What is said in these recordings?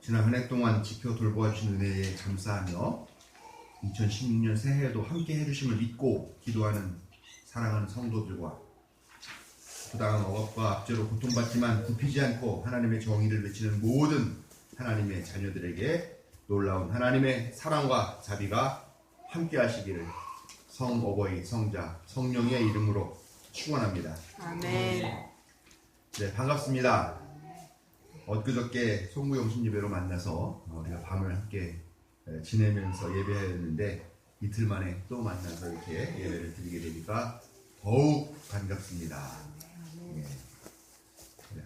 지난 한 해 동안 지켜 돌보아 주신 은혜에 감사하며 2016년 새해에도 함께 해주심을 믿고 기도하는 사랑하는 성도들과 부당한 억압과 압제로 고통받지만 굽히지 않고 하나님의 정의를 외치는 모든 하나님의 자녀들에게 놀라운 하나님의 사랑과 자비가 함께 하시기를 성어버이, 성자, 성령의 이름으로 축원합니다. 아멘. 네, 반갑습니다. 엊그저께 송구영신 예배로 만나서 우리가 밤을 함께 지내면서 예배하였는데 이틀 만에 또 만나서 이렇게 예배를 드리게 되니까 더욱 반갑습니다. 네.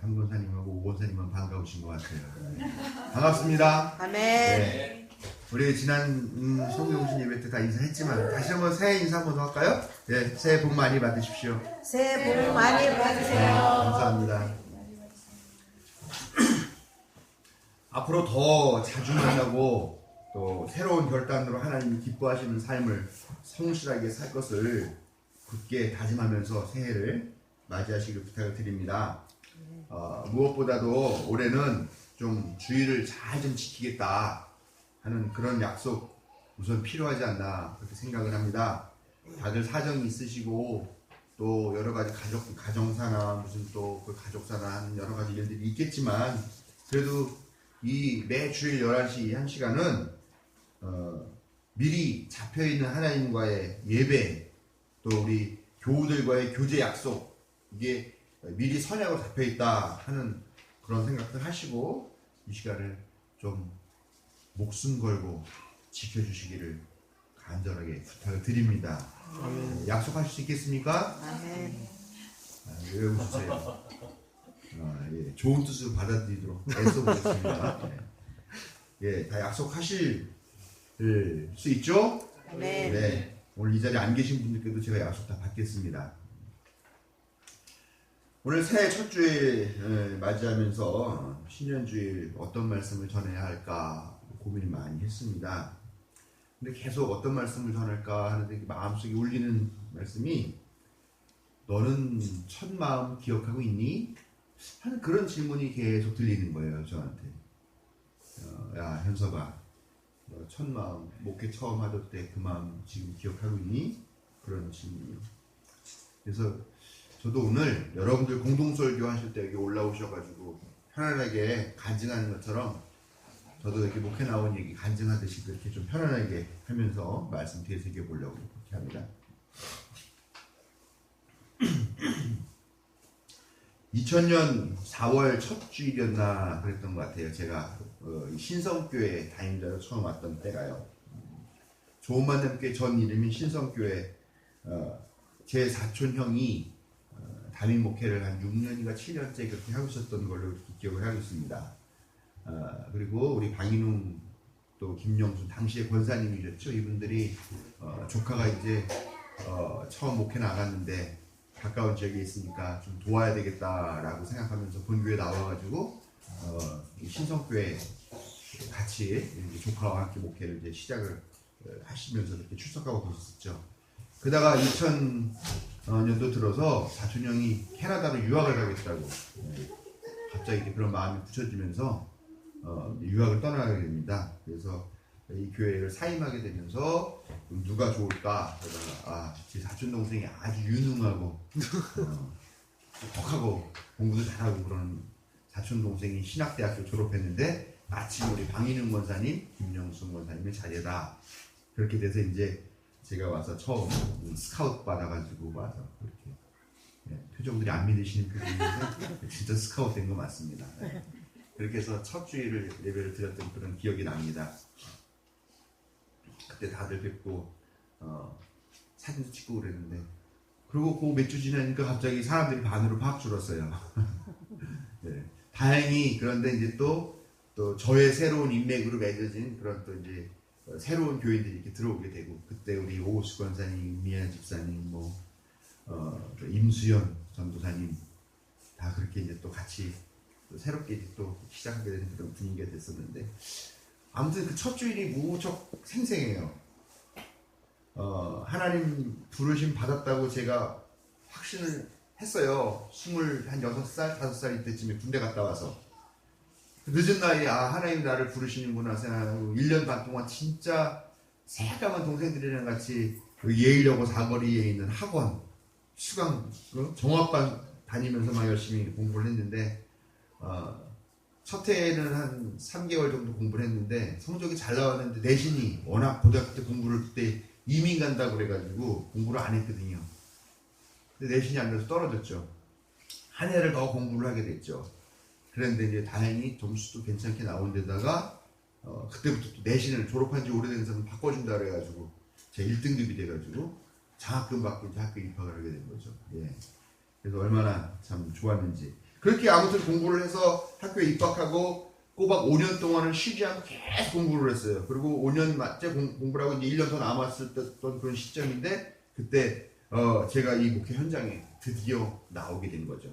한 권사님하고 오 권사님은 반가우신 것 같아요. 네. 반갑습니다. 아멘. 네. 우리 지난 송구영신 예배 때 다 인사했지만 다시 한번 새해 인사 한번 더 할까요? 네, 새해 복 많이 받으십시오. 새해 복 많이 받으세요. 감사합니다. 앞으로 더 자주 만나고 또 새로운 결단으로 하나님이 기뻐하시는 삶을 성실하게 살 것을 굳게 다짐하면서 새해를 맞이하시길 부탁을 드립니다. 무엇보다도 올해는 좀 주의를 잘 좀 지키겠다 하는 그런 약속 우선 필요하지 않나 그렇게 생각을 합니다. 다들 사정이 있으시고 또 여러 가지 가정사나 무슨 또 그 가족사나 하는 여러 가지 일들이 있겠지만 그래도 이 매주일 11시 1시간은 미리 잡혀있는 하나님과의 예배 또 우리 교우들과의 교제 약속 이게 미리 선약으로 잡혀있다 하는 그런 생각들 하시고 이 시간을 좀 목숨 걸고 지켜주시기를 간절하게 부탁을 드립니다. 약속하실 수 있겠습니까? 아멘. 왜 웃으세요? 예, 좋은 뜻으로 받아들이도록 애써보겠습니다. 예, 다 약속하실 수 있죠? 아멘. 네, 오늘 이 자리에 안 계신 분들께도 제가 약속 다 받겠습니다. 오늘 새해 첫 주일 맞이하면서 신년주일 어떤 말씀을 전해야 할까 고민을 많이 했습니다. 근데 계속 어떤 말씀을 전할까 하는데 마음속에 울리는 말씀이 너는 첫 마음 기억하고 있니? 하는 그런 질문이 계속 들리는 거예요, 저한테. 야, 현서가, 너 첫 마음, 목회 처음 하던 때 그 마음 지금 기억하고 있니? 그런 질문이요. 그래서 저도 오늘 여러분들 공동설교 하실 때 여기 올라오셔가지고 편안하게 간증하는 것처럼 저도 이렇게 목회 나온 얘기 간증하듯이 그렇게 좀 편안하게 하면서 말씀 되새겨 보려고 그렇게 합니다. 2000년 4월 첫 주일이었나 그랬던 것 같아요. 제가 신성교회 담임자로 처음 왔던 때가요. 좋은 만남교회 전 이름이 신성교회 제 사촌 형이 담임 목회를 한 6년인가 7년째 그렇게 하고 있었던 걸로 이렇게 기억을 하고 있습니다. 그리고 우리 방인웅 또 김영순 당시에 권사님이셨죠. 이분들이 조카가 이제 처음 목회 나갔는데 가까운 지역에 있으니까 좀 도와야 되겠다라고 생각하면서 본교에 나와가지고 신성교회 같이 조카와 함께 목회를 이제 시작을 하시면서 이렇게 출석하고 계셨었죠. 그러다가 2000년도 들어서 사촌 형이 캐나다로 유학을 가겠다고 갑자기 그런 마음이 굳혀지면서 유학을 떠나게 됩니다. 그래서 이 교회를 사임하게 되면서 누가 좋을까 그러다가 제 사촌 동생이 아주 유능하고 독하고 공부도 잘하고 그런 사촌 동생이 신학대학교 졸업했는데 마침 우리 방인웅 권사님, 김영순 권사님의 자제다. 그렇게 돼서 이제 제가 와서 처음 스카우트 받아가지고 와서 그렇게 표정들이 안 믿으시는 표정인데 진짜 스카우트 된 거 맞습니다. 그렇게 해서 첫 주일을 예배를 드렸던 그런 기억이 납니다. 그때 다들 뵙고 사진도 찍고 그랬는데 그리고 그 몇 주 지나니까 갑자기 사람들이 반으로 팍 줄었어요. 네. 다행히 그런데 이제 또 저의 새로운 인맥으로 맺어진 그런 또 이제 새로운 교인들이 이렇게 들어오게 되고 그때 우리 오수 권사님, 미안 집사님, 임수연 전도사님 다 그렇게 이제 또 같이 또 새롭게 또 시작하게 되는 그런 분위기가 됐었는데 아무튼 그 첫 주일이 무척 생생해요. 하나님 부르심 받았다고 제가 확신을 했어요. 26살, 5살 이때쯤에 군대 갔다 와서 늦은 나이에 하나님 나를 부르시는구나 생각하고 1년 반 동안 진짜 새까만 동생들이랑 같이 그 예일여고 사거리에 있는 학원 수강 종합반 다니면서 막 열심히 공부를 했는데 첫 해에는 한 3개월 정도 공부를 했는데 성적이 잘 나왔는데 내신이 워낙 고등학교 때 공부를 그때 이민 간다고 그래가지고 공부를 안 했거든요. 근데 내신이 안 돼서 떨어졌죠. 한 해를 더 공부를 하게 됐죠. 그런데 이제 다행히 점수도 괜찮게 나온 데다가 그때부터 또 내신을 졸업한 지 오래된 사람 바꿔준다 그래가지고 제 1등급이 돼가지고 장학금 받고 이제 학교에 입학을 하게 된 거죠. 예. 그래서 얼마나 참 좋았는지. 그렇게 아무튼 공부를 해서 학교에 입학하고 꼬박 5년 동안은 쉬지 않고 계속 공부를 했어요. 그리고 5년 맞제 공부를 하고 이제 1년 더 남았을 때던 그런 시점인데 그때 제가 이 목회 현장에 드디어 나오게 된 거죠.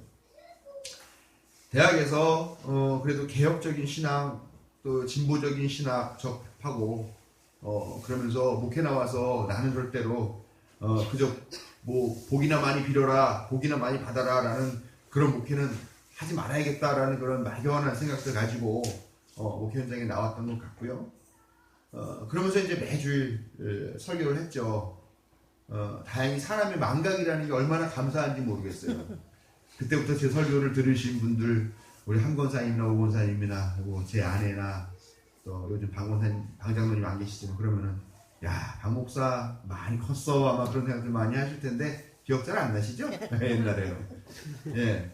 대학에서 그래도 개혁적인 신앙 또 진보적인 신학 접하고 그러면서 목회 나와서 나는 절대로 그저 뭐 복이나 많이 빌어라 복이나 많이 받아라 라는 그런 목회는 하지 말아야겠다라는 그런 막연한 생각들 가지고 목회 현장에 나왔던 것 같고요. 그러면서 이제 매주일 설교를 했죠. 다행히 사람의 망각이라는 게 얼마나 감사한지 모르겠어요. 그때부터 제 설교를 들으신 분들 우리 한권사님이나 오권사님이나 그리고 제 아내나 또 요즘 방장로님 안 계시지만 그러면은 야 박 목사 많이 컸어 아마 그런 생각들 많이 하실 텐데 기억 잘 안 나시죠? 옛날에요. 예.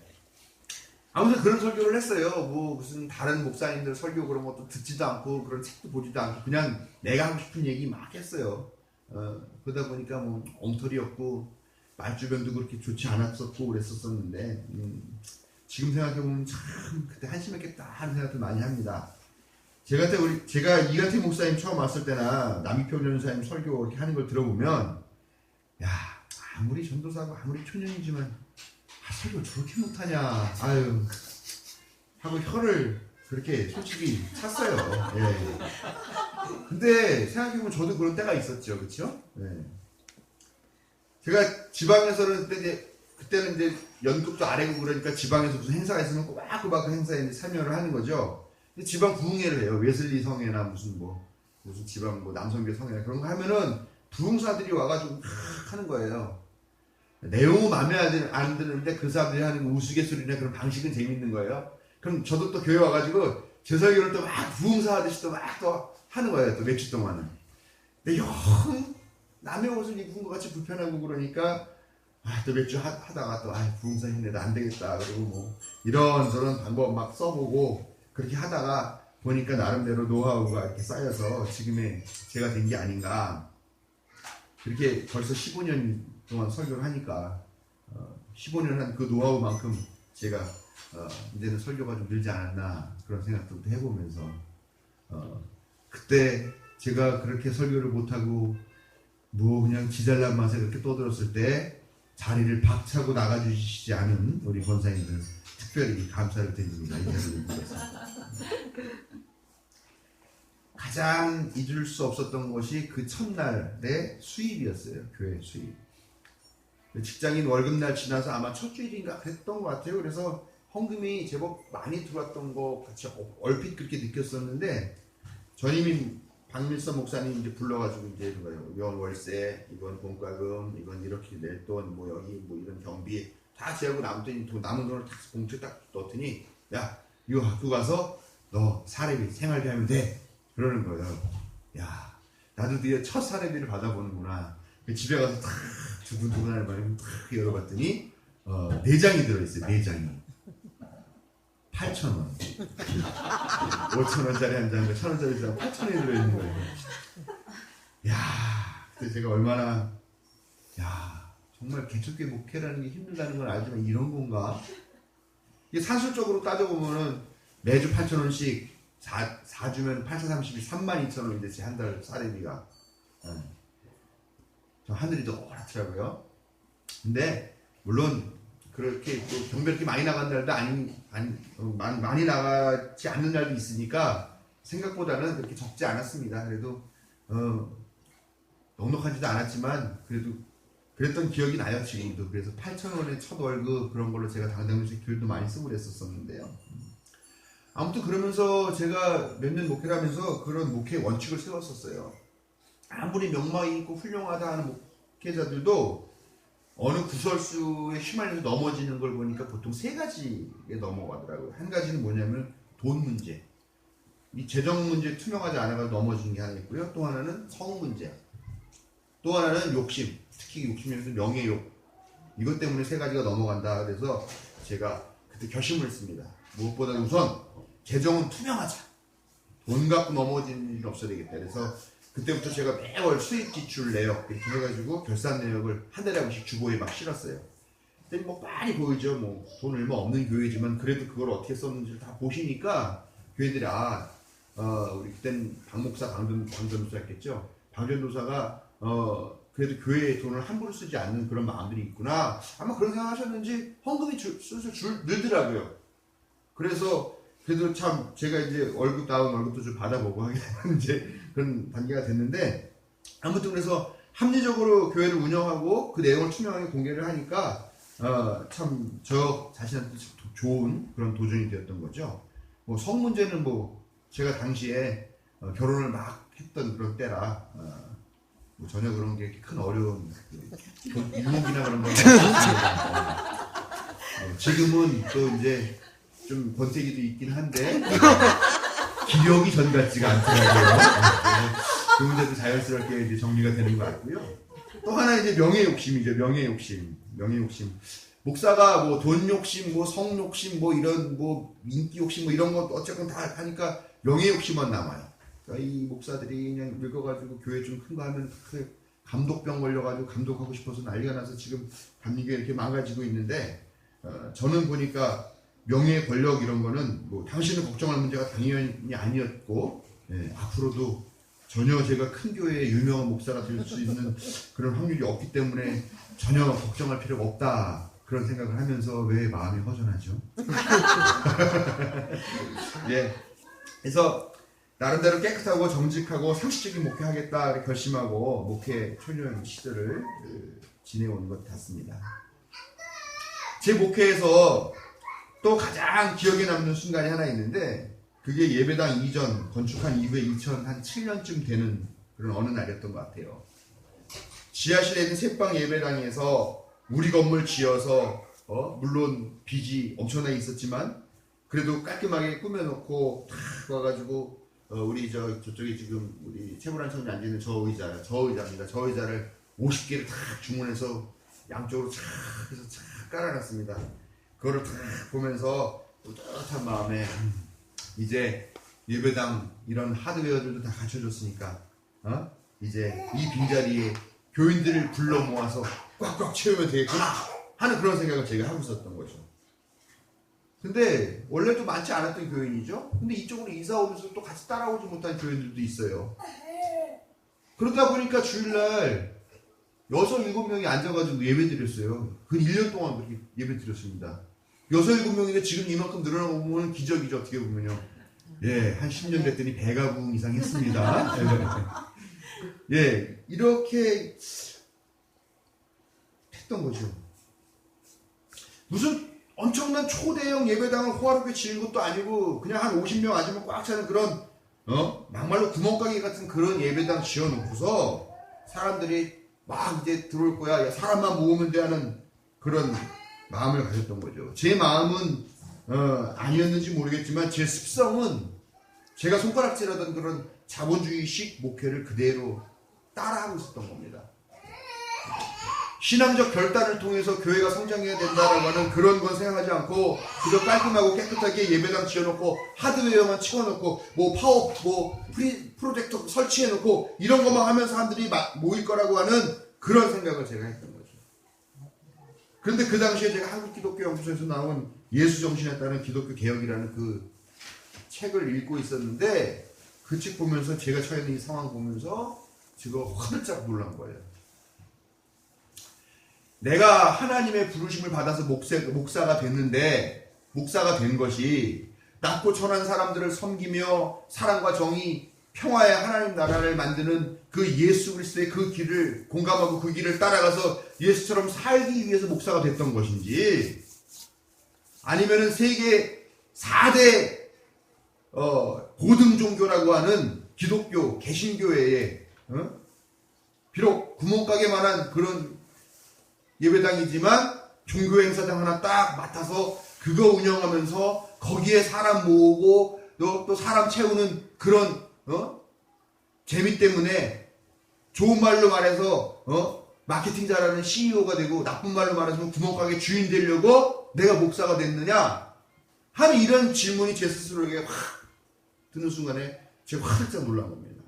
아무튼 그런 설교를 했어요. 뭐 무슨 다른 목사님들 설교 그런 것도 듣지도 않고 그런 책도 보지도 않고 그냥 내가 하고 싶은 얘기 막 했어요. 그러다 보니까 뭐 엉터리였고 말주변도 그렇게 좋지 않았었고 그랬었었는데 지금 생각해보면 참 그때 한심했겠다 하는 생각들 많이 합니다. 제가 이간태 목사님 처음 왔을 때나 남이평 전사님 설교 이렇게 하는 걸 들어보면 야 아무리 전도사고 아무리 초년이지만 설교 저렇게 못하냐 아유 하고 혀를 그렇게 솔직히 찼어요. 예. 근데 생각해보면 저도 그런 때가 있었죠. 그쵸? 예. 제가 지방에서는 그때는 이제 연급도 아래고 그러니까 지방에서 무슨 행사가 있으면 꼬박꼬박 그 행사에 이제 참여를 하는 거죠. 근데 지방 부흥회를 해요. 웨슬리 성회나 무슨 지방 뭐 남성교 성회나 그런 거 하면은 부흥사들이 와가지고 막 하는 거예요. 내용은 마음에 안 드는데 그 사람들이 하는 우스갯소리나 그런 방식은 재밌는 거예요. 그럼 저도 또 교회 와가지고 제 설교를 또 막 부흥사 하듯이 또 막 또 하는 거예요. 또 몇 주 동안은. 근데 영 남의 옷을 입은 것 같이 불편하고 그러니까 또 몇 주 하다가 또 부흥사 힘내도 안 되겠다. 그리고 뭐 이런저런 방법 막 써보고 그렇게 하다가 보니까 나름대로 노하우가 이렇게 쌓여서 지금의 제가 된 게 아닌가. 그렇게 벌써 15년 동안 설교를 하니까 15년 한 그 노하우만큼 제가 이제는 설교가 좀 늘지 않았나 그런 생각도 해보면서 그때 제가 그렇게 설교를 못하고 뭐 그냥 지잘난 맛에 그렇게 떠들었을 때 자리를 박차고 나가주시지 않은 우리 권사님들 특별히 감사를 드립니다. 이 자리를 위해서. 가장 잊을 수 없었던 것이 그 첫날의 수입이었어요. 교회 수입. 직장인 월급날 지나서 아마 첫 주일인가 그랬던 것 같아요. 그래서 헌금이 제법 많이 들어왔던 것 같이 얼핏 그렇게 느꼈었는데 전임인 박밀선 목사님 이제 불러가지고 이제 이건 월세, 이건 공과금, 이건 이렇게 낼 돈, 뭐 여기 뭐 이런 경비 다 제하고 남은 돈을 다 봉투에 딱 넣더니 야 이거 갖고 가서 너 사례비 생활비 하면 돼 그러는 거예요. 야 나도 드디어 첫 사례비를 받아보는구나. 집에 가서 탁 두근두근 하는 말에 탁 열어봤더니 4장이 들어있어요. 4장이 8,000원 5,000원짜리 한 장과 1,000원짜리 한 장 8,000원이 들어있는 거예요. 야 그때 제가 얼마나 정말 개척교회 목회라는 게 힘들다는 걸 알지만 이런 건가? 이게 사실적으로 따져보면은 매주 8,000원씩 4주면 8,430이 32,000원인데 제 한 달 사례비가 저 하늘이 더 오랗더라고요. 근데 물론 그렇게 또 경비렇게 많이 나간 날도 많이 나가지 않는 날도 있으니까 생각보다는 그렇게 적지 않았습니다. 그래도 넉넉하지도 않았지만 그래도 그랬던 기억이 나요. 지금도. 그래서 8,000원의 첫 월급 그런 걸로 제가 당당히 글도 많이 쓰고 그랬었는데요. 아무튼 그러면서 제가 몇 년 목회를 하면서 그런 목회 원칙을 세웠었어요. 아무리 명망이 있고 훌륭하다 하는 목회자들도 어느 구설수에 휘말려서 넘어지는 걸 보니까 보통 세 가지에 넘어가더라고요. 한 가지는 뭐냐면 돈 문제. 이 재정 문제 투명하지 않아서 넘어지는 게 하나 있고요. 또 하나는 성 문제. 또 하나는 욕심. 특히 욕심에서 명예욕. 이것 때문에 세 가지가 넘어간다. 그래서 제가 그때 결심을 했습니다. 무엇보다 우선 재정은 투명하자. 돈 갖고 넘어지는 일은 없어야 되겠다. 그래서 그때부터 제가 매월 수입 지출 내역 이렇게 해가지고 결산 내역을 한 달에 한 번씩 주보에 막 실었어요. 근데 뭐 많이 보이죠. 뭐 돈 얼마 없는 교회지만 그래도 그걸 어떻게 썼는지를 다 보시니까 교회들이 우리 그땐 박목사 방전도사였겠죠. 방전도사가 그래도 교회에 돈을 함부로 쓰지 않는 그런 마음들이 있구나. 아마 그런 생각하셨는지 헌금이 슬슬 늘더라고요. 그래서 그래도 참 제가 이제 다운 월급도 좀 받아보고 하게 되는 이제 그런 단계가 됐는데, 아무튼 그래서 합리적으로 교회를 운영하고 그 내용을 투명하게 공개를 하니까 참 저 자신한테 좋은 그런 도전이 되었던 거죠. 뭐 성 문제는 뭐 제가 당시에 결혼을 막 했던 그런 때라 뭐 전혀 그런 게 큰 어려운 유목이나 그런 건 없습니다. 지금은 또 이제 좀 권태기도 있긴 한데 기력이 전 같지가 않더라고요. 그 문제도 자연스럽게 이제 정리가 되는 것 같고요. 또 하나 이제 명예 욕심이죠. 명예 욕심. 목사가 뭐 돈 욕심, 뭐 성 욕심, 뭐 이런 뭐 인기 욕심, 뭐 이런 거 어쨌건 다 하니까 명예 욕심만 남아요. 그러니까 이 목사들이 그냥 늙어가지고 교회 좀 큰 거 하면 그 감독병 걸려가지고 감독하고 싶어서 난리가 나서 지금 감리교회 이렇게 망가지고 있는데, 저는 보니까 명예, 권력 이런 거는 뭐 당신을 걱정할 문제가 당연히 아니었고, 앞으로도 전혀 제가 큰 교회의 유명한 목사가 될 수 있는 그런 확률이 없기 때문에 전혀 걱정할 필요가 없다. 그런 생각을 하면서 왜 마음이 허전하죠? 예. 그래서 나름대로 깨끗하고 정직하고 상식적인 목회하겠다 결심하고 목회 초년 시절을 지내온 것 같습니다. 제 목회에서 또 가장 기억에 남는 순간이 하나 있는데, 그게 예배당 이전 건축한 이후에 2007년쯤 되는 그런 어느 날이었던 것 같아요. 지하실에 있는 새방 예배당에서 우리 건물 지어서 물론 빚이 엄청나게 있었지만 그래도 깔끔하게 꾸며놓고 탁 와가지고 우리 저쪽에 지금 우리 최불안 청년이 앉아있는 저 의자입니다. 저 의자를 50개를 탁 주문해서 양쪽으로 탁 해서 탁 깔아놨습니다. 그거를 탁 보면서 뿌듯한 마음에 이제 예배당 이런 하드웨어들도 다 갖춰줬으니까 이제 이 빈자리에 교인들을 불러 모아서 꽉꽉 채우면 되겠구나 하는 그런 생각을 제가 하고 있었던 거죠. 근데 원래도 많지 않았던 교인이죠. 근데 이쪽으로 이사 오면서 또 같이 따라오지 못한 교인들도 있어요. 그러다 보니까 주일날 6-7명이 앉아가지고 예배 드렸어요. 그 1년 동안 그렇게 예배 드렸습니다. 6-7명인데 지금 이만큼 늘어나고 보면 기적이죠. 어떻게 보면요. 예, 한 10년 됐더니 배가 부흥 이상 했습니다. 예, 이렇게 했던 거죠. 무슨 엄청난 초대형 예배당을 호화롭게 지은 것도 아니고 그냥 한 50명 앉으면 꽉 차는 그런 막말로 구멍가게 같은 그런 예배당 지어놓고서 사람들이 막 이제 들어올 거야. 사람만 모으면 돼 하는 그런 마음을 가졌던 거죠. 제 마음은 아니었는지 모르겠지만 제 습성은 제가 손가락질하던 그런 자본주의식 목회를 그대로 따라하고 있었던 겁니다. 신앙적 결단을 통해서 교회가 성장해야 된다라고 하는 그런 건 생각하지 않고 그저 깔끔하고 깨끗하게 예배당 지어놓고 하드웨어만 치워놓고 프로젝터 설치해놓고 이런 것만 하면 사람들이 모일 거라고 하는 그런 생각을 제가 했던 거죠. 그런데 그 당시에 제가 한국기독교연구소에서 나온 예수정신에 따른 기독교 개혁이라는 그 책을 읽고 있었는데, 그 책 보면서 제가 처해 있는 이 상황 보면서 제가 화들짝 놀란 거예요. 내가 하나님의 부르심을 받아서 목사가 됐는데, 목사가 된 것이 낮고 천한 사람들을 섬기며 사랑과 정의, 평화의 하나님 나라를 만드는 그 예수 그리스도의 그 길을 공감하고 그 길을 따라가서 예수처럼 살기 위해서 목사가 됐던 것인지, 아니면은 세계 4대 고등 종교라고 하는 기독교 개신교회에 비록 구멍가게만한 그런 예배당이지만 종교 행사장 하나 딱 맡아서 그거 운영하면서 거기에 사람 모으고 또 사람 채우는 그런 재미 때문에 좋은 말로 말해서 마케팅 잘하는 CEO가 되고 나쁜 말로 말해서 구멍가게 주인 되려고 내가 목사가 됐느냐 하는 이런 질문이 제 스스로에게 확 드는 순간에 제가 화들짝 놀란 겁니다.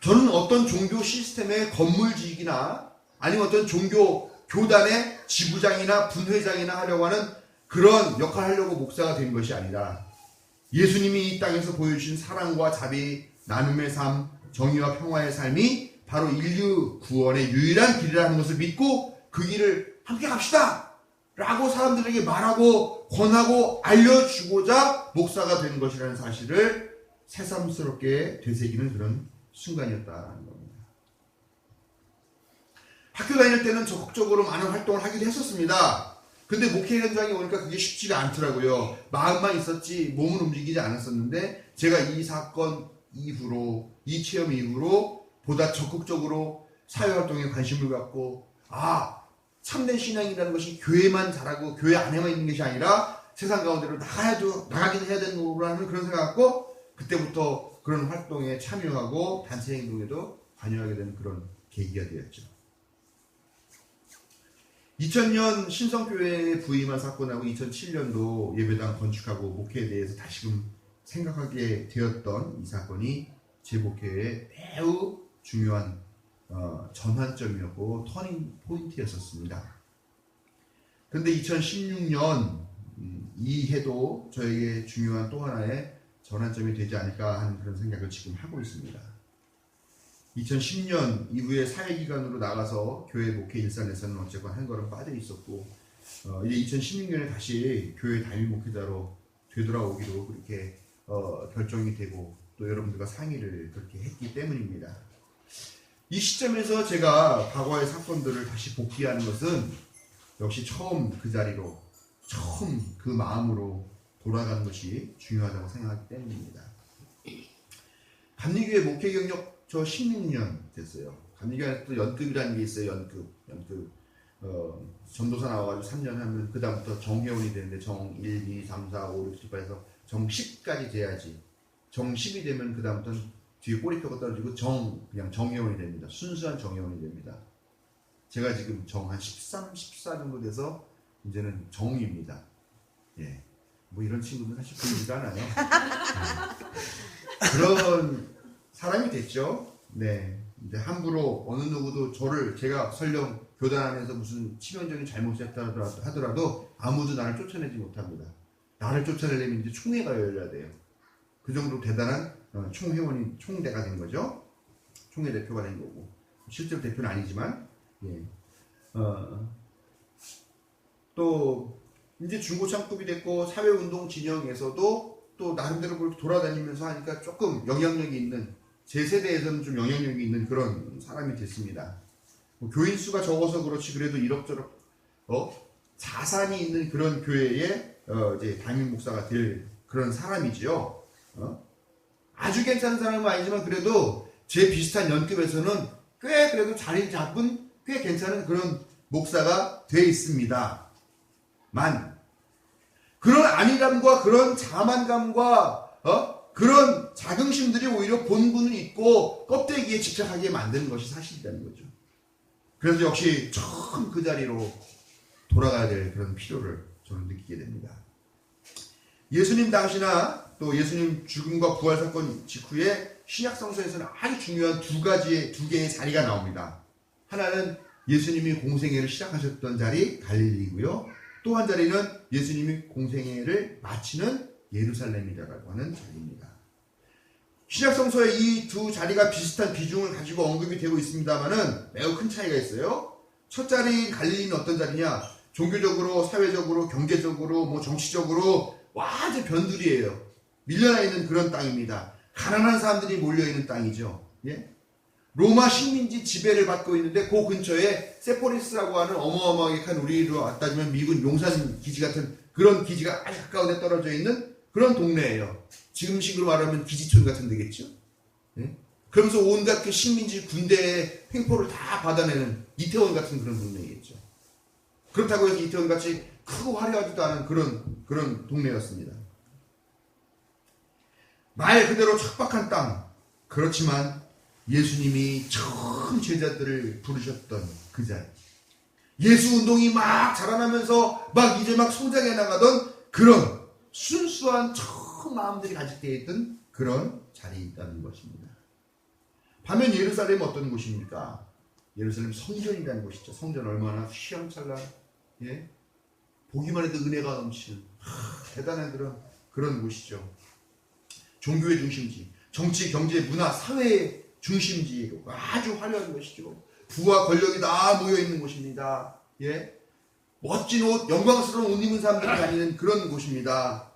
저는 어떤 종교 시스템의 건물지기나 아니면 어떤 종교 교단의 지부장이나 분회장이나 하려고 하는 그런 역할을 하려고 목사가 된 것이 아니라 예수님이 이 땅에서 보여주신 사랑과 자비, 나눔의 삶, 정의와 평화의 삶이 바로 인류 구원의 유일한 길이라는 것을 믿고 그 길을 함께 갑시다! 라고 사람들에게 말하고 권하고 알려주고자 목사가 된 것이라는 사실을 새삼스럽게 되새기는 그런 순간이었다는 겁니다. 학교 다닐 때는 적극적으로 많은 활동을 하기도 했었습니다. 근데 목회 현장에 오니까 그게 쉽지가 않더라고요. 마음만 있었지 몸은 움직이지 않았었는데 제가 이 사건 이후로 이 체험 이후로 보다 적극적으로 사회활동에 관심을 갖고 참된 신앙이라는 것이 교회만 잘하고 교회 안에만 있는 것이 아니라 세상 가운데로 나가기도 해야 되는 거라는 그런 생각 갖고 그때부터 그런 활동에 참여하고 단체 행동에도 관여하게 되는 그런 계기가 되었죠. 2000년 신성교회에 부임한 사건하고 2007년도 예배당 건축하고 목회에 대해서 다시금 생각하게 되었던 이 사건이 제 목회에 매우 중요한 전환점이었고 터닝 포인트였었습니다. 그런데 2016년 이 해도 저에게 중요한 또 하나의 전환점이 되지 않을까 하는 그런 생각을 지금 하고 있습니다. 2010년 이후에 사회기관으로 나가서 교회 목회 일선에서는 어쨌건 한 걸음 빠져 있었고 이제 2016년에 다시 교회 담임 목회자로 되돌아오기로 그렇게 결정이 되고 또 여러분들과 상의를 그렇게 했기 때문입니다. 이 시점에서 제가 과거의 사건들을 다시 복귀하는 것은 역시 처음 그 자리로 처음 그 마음으로 돌아가는 것이 중요하다고 생각하기 때문입니다. 감리교회 목회 경력 저 16년 됐어요. 감리교회에 또 연급이라는 게 있어요. 연급. 전도사 나와가지고 3년 하면 그 다음부터 정회원이 되는데 정 1, 2, 3, 4, 5, 6, 7, 8에서 정 10까지 돼야지. 정 10이 되면 그 다음부터는 뒤에 꼬리표가 떨어지고 그냥 정회원이 됩니다. 순수한 정회원이 됩니다. 제가 지금 정 한 13, 14 정도 돼서 이제는 정입니다. 예. 뭐 이런 친구들 사실 보이지도 않아요. 그런 사람이 됐죠. 네. 이제 함부로 어느 누구도 제가 설령 교단 안에서 무슨 치명적인 잘못을 했다 하더라도 아무도 나를 쫓아내지 못합니다. 나를 쫓아내려면 이제 총회가 열려야 돼요. 그 정도로 대단한 총대가 된 거죠. 총회 대표가 된 거고. 실제로 대표는 아니지만, 예. 또, 이제 중고참급이 됐고, 사회운동 진영에서도 또 나름대로 그렇게 돌아다니면서 하니까 조금 영향력이 있는, 제 세대에서는 좀 영향력이 있는 그런 사람이 됐습니다. 뭐 교인 수가 적어서 그렇지, 그래도 이럭저럭, 자산이 있는 그런 교회에, 이제 담임 목사가 될 그런 사람이지요. 아주 괜찮은 사람은 아니지만 그래도 제 비슷한 연급에서는 꽤 그래도 자리 잡은 꽤 괜찮은 그런 목사가 돼 있습니다. 그런 안일함과 그런 자만감과 그런 자긍심들이 오히려 본분을 잊고 껍데기에 집착하게 만드는 것이 사실이라는 거죠. 그래서 역시 처음 그 자리로 돌아가야 될 그런 필요를 저는 느끼게 됩니다. 예수님 당시나 또 예수님 죽음과 부활 사건 직후에 신약 성서에서는 아주 중요한 두 개의 자리가 나옵니다. 하나는 예수님이 공생애를 시작하셨던 자리 갈릴리고요. 또 한 자리는 예수님이 공생애를 마치는 예루살렘이라고 하는 자리입니다. 신약 성서에 이 두 자리가 비슷한 비중을 가지고 언급이 되고 있습니다만은 매우 큰 차이가 있어요. 첫 자리인 갈릴리는 어떤 자리냐? 종교적으로, 사회적으로, 경제적으로, 뭐 정치적으로 완전 변두리예요. 밀려나 있는 그런 땅입니다. 가난한 사람들이 몰려있는 땅이죠. 예? 로마 식민지 지배를 받고 있는데 그 근처에 세포리스라고 하는 어마어마하게 큰 우리로 따지면 미군 용산 기지 같은 그런 기지가 아주 가까운 데 떨어져 있는 그런 동네예요. 지금식으로 말하면 기지촌 같은 데겠죠. 예? 그러면서 온갖 그 식민지 군대의 횡포를 다 받아내는 이태원 같은 그런 동네겠죠. 그렇다고 해서 이태원 같이 크고 화려하지도 않은 그런 동네였습니다. 말 그대로 척박한 땅. 그렇지만 예수님이 처음 제자들을 부르셨던 그 자리. 예수 운동이 막 자라나면서 이제 성장해 나가던 그런 순수한 처음 마음들이 가질 때 있던 그런 자리에 있다는 것입니다. 반면 예루살렘은 어떤 곳입니까? 예루살렘 성전이라는 곳이죠. 성전 얼마나 휘황찬란, 예? 보기만 해도 은혜가 넘치는 대단한 그런 곳이죠. 종교의 중심지, 정치, 경제, 문화, 사회의 중심지로 아주 화려한 곳이죠. 부와 권력이 다 모여 있는 곳입니다. 예? 멋진 옷, 영광스러운 옷 입은 사람들이 다니는 그런 곳입니다.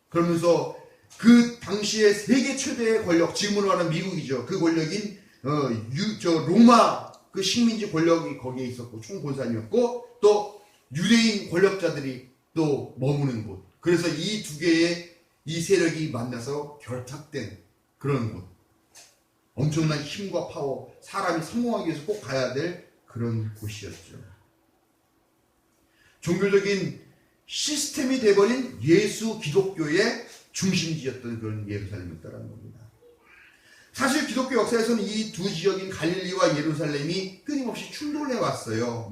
그러면서 그 당시에 세계 최대의 권력, 지금으로 말하는 미국이죠. 그 권력인 로마 그 식민지 권력이 거기에 있었고 총본산이었고 또 유대인 권력자들이 또 머무는 곳. 그래서 이 두 개의 이 세력이 만나서 결탁된 그런 곳. 엄청난 힘과 파워, 사람이 성공하기 위해서 꼭 가야 될 그런 곳이었죠. 종교적인 시스템이 돼버린 예수 기독교의 중심지였던 그런 예루살렘이었다는 겁니다. 사실 기독교 역사에서는 이 두 지역인 갈릴리와 예루살렘이 끊임없이 충돌해 왔어요.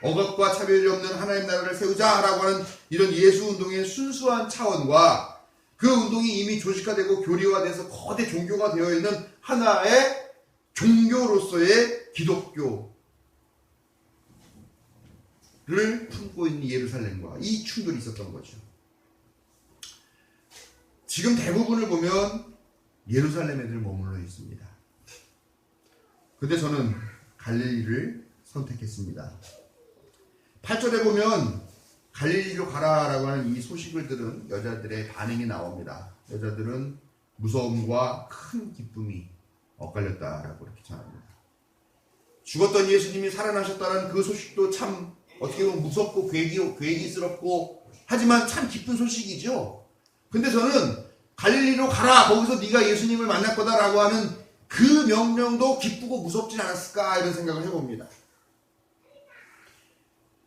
억압과 차별이 없는 하나님 나라를 세우자라고 하는 이런 예수 운동의 순수한 차원과 그 운동이 이미 조직화되고 교리화돼서 거대 종교가 되어 있는 하나의 종교로서의 기독교를 품고 있는 예루살렘과 이 충돌이 있었던 거죠. 지금 대부분을 보면 예루살렘에 늘 머물러 있습니다. 근데 저는 갈릴리를 선택했습니다. 8절에 보면 갈릴리로 가라라고 하는 이 소식을 들은 여자들의 반응이 나옵니다. 여자들은 무서움과 큰 기쁨이 엇갈렸다라고 이렇게 전합니다. 죽었던 예수님이 살아나셨다는 그 소식도 참 어떻게 보면 무섭고 괴기스럽고 하지만 참 기쁜 소식이죠. 근데 저는 갈릴리로 가라, 거기서 네가 예수님을 만날 거다라고 하는 그 명령도 기쁘고 무섭진 않았을까 이런 생각을 해봅니다.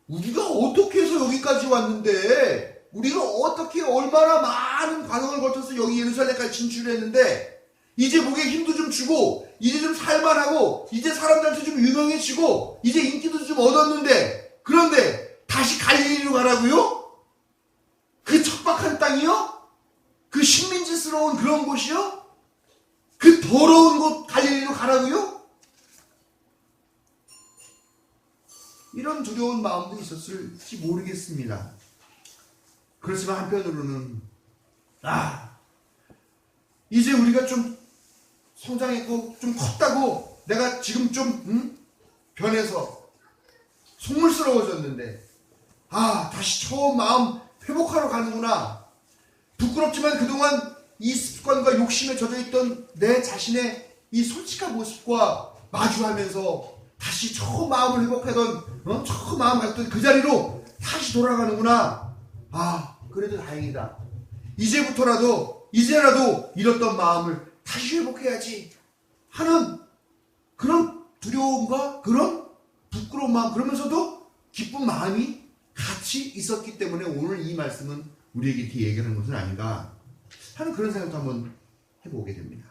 우리가 어떻게 해서 여기까지 왔는데, 우리가 어떻게 얼마나 많은 과정을 거쳐서 여기 예루살렘까지 진출했는데, 이제 목에 힘도 좀 주고, 이제 좀 살만하고, 이제 사람들한테 좀 유명해지고, 이제 인기도 좀 얻었는데, 그런데 다시 갈릴리로 가라고요? 그 척박한 땅이요? 그 식민지스러운 그런 곳이요? 그 더러운 곳 갈릴리로 가라고요? 이런 두려운 마음도 있었을지 모르겠습니다. 그렇지만 한편으로는 이제 우리가 좀 성장했고 좀 컸다고 내가 지금 좀 변해서 속물스러워졌는데 다시 처음 마음 회복하러 가는구나. 부끄럽지만 그동안 이 습관과 욕심에 젖어있던 내 자신의 이 솔직한 모습과 마주하면서 다시 처음 마음을 회복하던 처음 마음 갔던 그 자리로 다시 돌아가는구나. 그래도 다행이다. 이제라도 잃었던 마음을 다시 회복해야지 하는 그런 두려움과 그런 부끄러운 마음, 그러면서도 기쁜 마음이 같이 있었기 때문에 오늘 이 말씀은 우리에게 이렇게 얘기하는 것은 아닌가 하는 그런 생각도 한번 해보게 됩니다.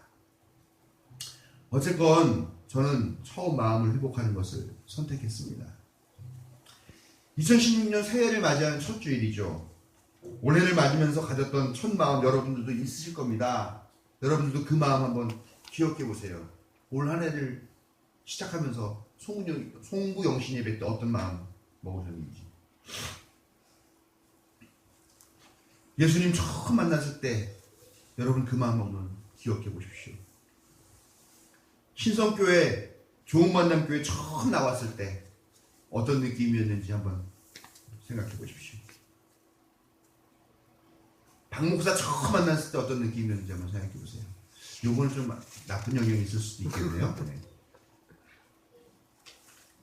어쨌건 저는 처음 마음을 회복하는 것을 선택했습니다. 2016년 새해를 맞이하는 첫 주일이죠. 올해를 맞으면서 가졌던 첫 마음 여러분들도 있으실 겁니다. 여러분들도 그 마음 한번 기억해 보세요. 올 한 해를 시작하면서 송구영신 예배 때 어떤 마음 먹으셨는지. 예수님 처음 만났을 때 여러분 그 마음 한번 기억해 보십시오. 신성교회 좋은만남교회 처음 나왔을 때 어떤 느낌이었는지 한번 생각해 보십시오. 박 목사 처음 만났을 때 어떤 느낌이었는지 한번 생각해 보세요. 요거는 좀 나쁜 영향이 있을 수도 있겠네요. 네.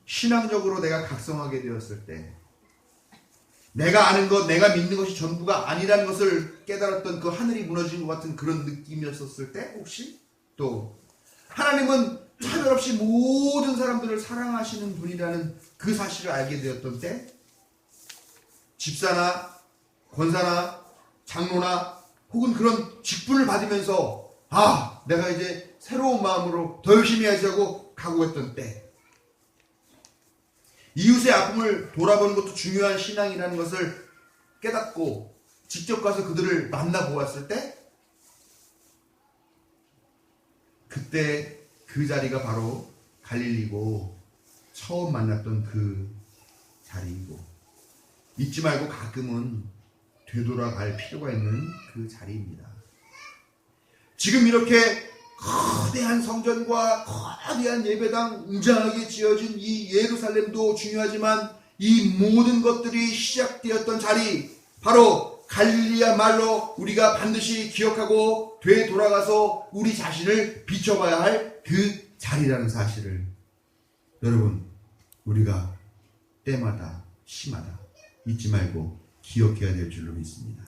신앙적으로 내가 각성하게 되었을 때 내가 아는 것, 내가 믿는 것이 전부가 아니라는 것을 깨달았던 그 하늘이 무너진 것 같은 그런 느낌이었었을 때, 혹시 또 하나님은 차별 없이 모든 사람들을 사랑하시는 분이라는 그 사실을 알게 되었던 때, 집사나 권사나 장로나 혹은 그런 직분을 받으면서 내가 이제 새로운 마음으로 더 열심히 해야지 하고 각오했던 때, 이웃의 아픔을 돌아보는 것도 중요한 신앙이라는 것을 깨닫고 직접 가서 그들을 만나보았을 때, 그때 그 자리가 바로 갈릴리고 처음 만났던 그 자리이고, 잊지 말고 가끔은 되돌아갈 필요가 있는 그 자리입니다. 지금 이렇게 거대한 성전과 거대한 예배당, 웅장하게 지어진 이 예루살렘도 중요하지만 이 모든 것들이 시작되었던 자리, 바로 갈릴리야말로 우리가 반드시 기억하고 되돌아가서 우리 자신을 비춰봐야 할 그 자리라는 사실을 여러분, 우리가 때마다 시마다 잊지 말고 기억해야 될 줄로 믿습니다.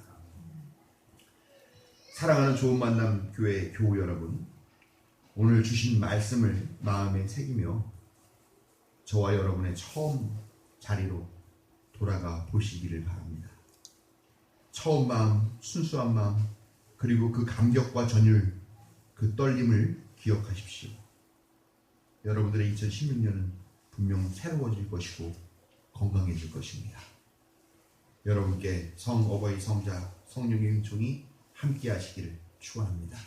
사랑하는 좋은 만남 교회 교우 여러분, 오늘 주신 말씀을 마음에 새기며 저와 여러분의 처음 자리로 돌아가 보시기를 바랍니다. 처음 마음, 순수한 마음, 그리고 그 감격과 전율, 그 떨림을 기억하십시오. 여러분들의 2016년은 분명 새로워질 것이고 건강해질 것입니다. 여러분께 성 어버이 성자 성령의 은총이 함께 하시기를 축원합니다.